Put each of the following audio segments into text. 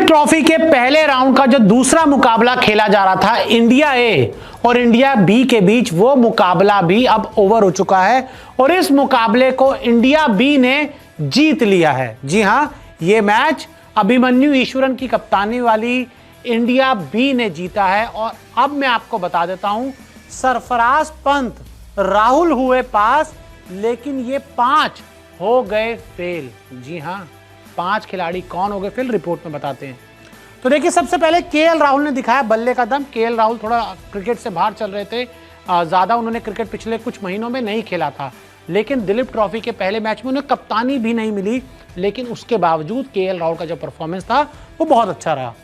Trophy के पहले round का जो दूसरा मुकाबला खेला जा रहा था इंडिया ए और इंडिया बी के बीच, वो मुकाबला भी अब ओवर हो चुका है और इस मुकाबले को इंडिया बी ने जीत लिया है। जी हां, ये मैच अभिमन्यु ईश्वरन की कप्तानी वाली इंडिया बी ने जीता है। और अब मैं आपको बता देता हूं, सरफराज पंत, राहुल हुए पास, लेकिन ये 5 हो गए फेल। जी हां, 5 खिलाड़ी कौन हो गए फेल, रिपोर्ट में बताते हैं। तो देखिए, सबसे पहले केएल राहुल ने दिखाया बल्ले का दम। केएल राहुल थोड़ा क्रिकेट से बाहर चल रहे थे, ज़्यादा उन्होंने क्रिकेट पिछले कुछ महीनों में नहीं खेला था, लेकिन दिलीप ट्रॉफी के पहले मैच में उन्हें कप्तानी भी नहीं मिली, लेकिन उसके बावजूद केएल राहुल का जो परफॉर्मेंस था वो बहुत अच्छा रहा।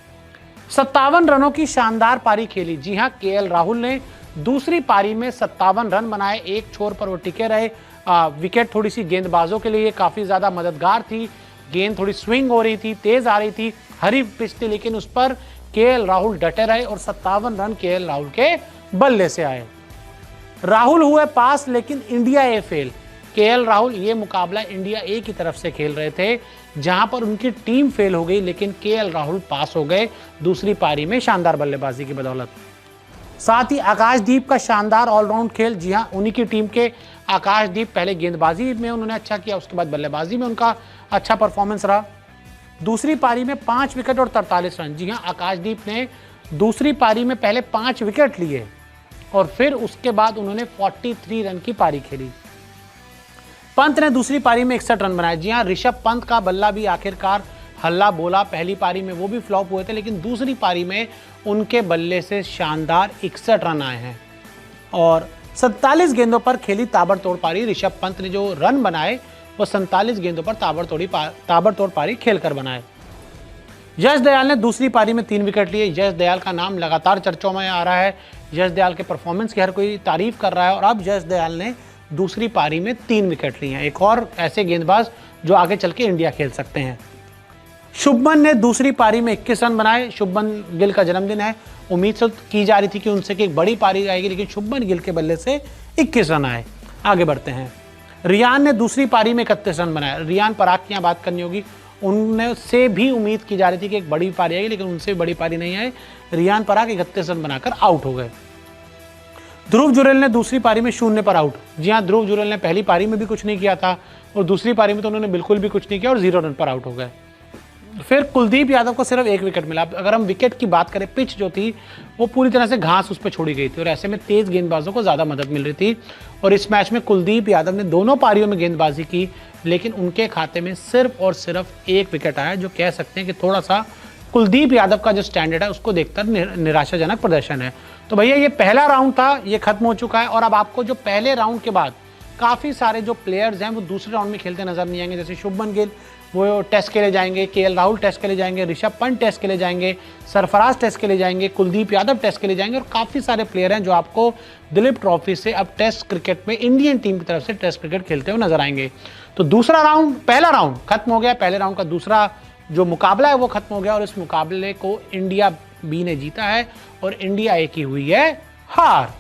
57 रनों की शानदार पारी खेली। जी हाँ, केएल राहुल ने दूसरी पारी में 57 रन बनाए, एक छोर पर वो टिके रहे। विकेट थोड़ी सी गेंदबाजों के लिए काफ़ी ज़्यादा मददगार थी, गेंद थोड़ी स्विंग हो रही थी, तेज आ रही थी, हरी पिच थी, लेकिन उस पर केएल राहुल डटे रहे और 57 रन केएल राहुल के बल्ले से आए। राहुल हुए पास, लेकिन इंडिया ए फेल। केएल राहुल ये मुकाबला इंडिया ए की तरफ से खेल रहे थे, जहां पर उनकी टीम फेल हो गई, लेकिन केएल राहुल पास हो गए दूसरी पारी में शानदार बल्लेबाजी की बदौलत। साथ ही आकाशदीप का शानदार ऑलराउंड खेल। जी हां, उन्हीं की टीम के आकाशदीप पहले गेंदबाजी में उन्होंने अच्छा किया, उसके बाद बल्लेबाजी में उनका अच्छा परफॉर्मेंस रहा। दूसरी पारी में 5 विकेट और 43 रन। जी हां, आकाशदीप ने दूसरी पारी में पहले 5 विकेट लिए और फिर उसके बाद उन्होंने 43 रन की पारी खेली। पंत ने दूसरी पारी में 61 रन बनाए। जी हां, ऋषभ पंत का बल्ला भी आखिरकार हल्ला बोला। पहली पारी में वो भी फ्लॉप हुए थे, लेकिन दूसरी पारी में उनके बल्ले से शानदार 61 रन आए हैं और 47 गेंदों पर खेली ताबड़तोड़ पारी। ऋषभ पंत ने जो रन बनाए वो 47 गेंदों पर ताबड़तोड़ पारी खेलकर बनाए। यश दयाल ने दूसरी पारी में 3 विकेट लिए। यश दयाल का नाम लगातार चर्चाओं में आ रहा है, यश दयाल के परफॉर्मेंस की हर कोई तारीफ कर रहा है और अब यश दयाल ने दूसरी पारी में 3 विकेट लिए हैं। एक और ऐसे गेंदबाज जो आगे चल के इंडिया खेल सकते हैं। शुभमन ने दूसरी पारी में 21 रन बनाए। शुभमन गिल का जन्मदिन है, उम्मीद से की जा रही थी कि उनसे एक बड़ी पारी आएगी, लेकिन शुभमन गिल के बल्ले से 21 रन आए। आगे बढ़ते हैं। रियान ने दूसरी पारी में 31 रन बनाए। रियान पराग की यहाँ बात करनी होगी, उनसे भी उम्मीद की जा रही थी कि एक बड़ी पारी आएगी, लेकिन उनसे बड़ी पारी नहीं आई। रियान पराग 31 रन बनाकर आउट हो गए। ध्रुव जुरेल ने दूसरी पारी में 0 पर आउट। जी हाँ, ध्रुव जुरेल ने पहली पारी में भी कुछ नहीं किया था और दूसरी पारी में तो उन्होंने बिल्कुल भी कुछ नहीं किया और 0 रन पर आउट हो गए। फिर कुलदीप यादव को सिर्फ 1 विकेट मिला। अगर हम विकेट की बात करें, पिच जो थी वो पूरी तरह से घास उस पर छोड़ी गई थी और ऐसे में तेज गेंदबाजों को ज़्यादा मदद मिल रही थी। और इस मैच में कुलदीप यादव ने दोनों पारियों में गेंदबाजी की, लेकिन उनके खाते में सिर्फ और सिर्फ 1 विकेट आया, जो कह सकते हैं कि थोड़ा सा कुलदीप यादव का जो स्टैंडर्ड है उसको देखकर निराशाजनक प्रदर्शन है। तो भैया, ये पहला राउंड था, ये खत्म हो चुका है और अब आपको जो पहले राउंड के बाद काफ़ी सारे जो प्लेयर्स हैं वो दूसरे राउंड में खेलते नजर नहीं आएंगे। जैसे शुभमन गिल वो टेस्ट के लिए जाएंगे, केएल राहुल टेस्ट के लिए जाएंगे, ऋषभ पंत टेस्ट के लिए जाएंगे, सरफराज टेस्ट के लिए जाएंगे, कुलदीप यादव टेस्ट के लिए जाएंगे और काफ़ी सारे प्लेयर हैं जो आपको दिलीप ट्रॉफी से अब टेस्ट क्रिकेट में इंडियन टीम की तरफ से टेस्ट क्रिकेट खेलते हुए नजर आएंगे। तो दूसरा राउंड, पहला राउंड खत्म हो गया। पहले राउंड का दूसरा जो मुकाबला है वो खत्म हो गया और इस मुकाबले को इंडिया बी ने जीता है और इंडिया ए की हुई है हार।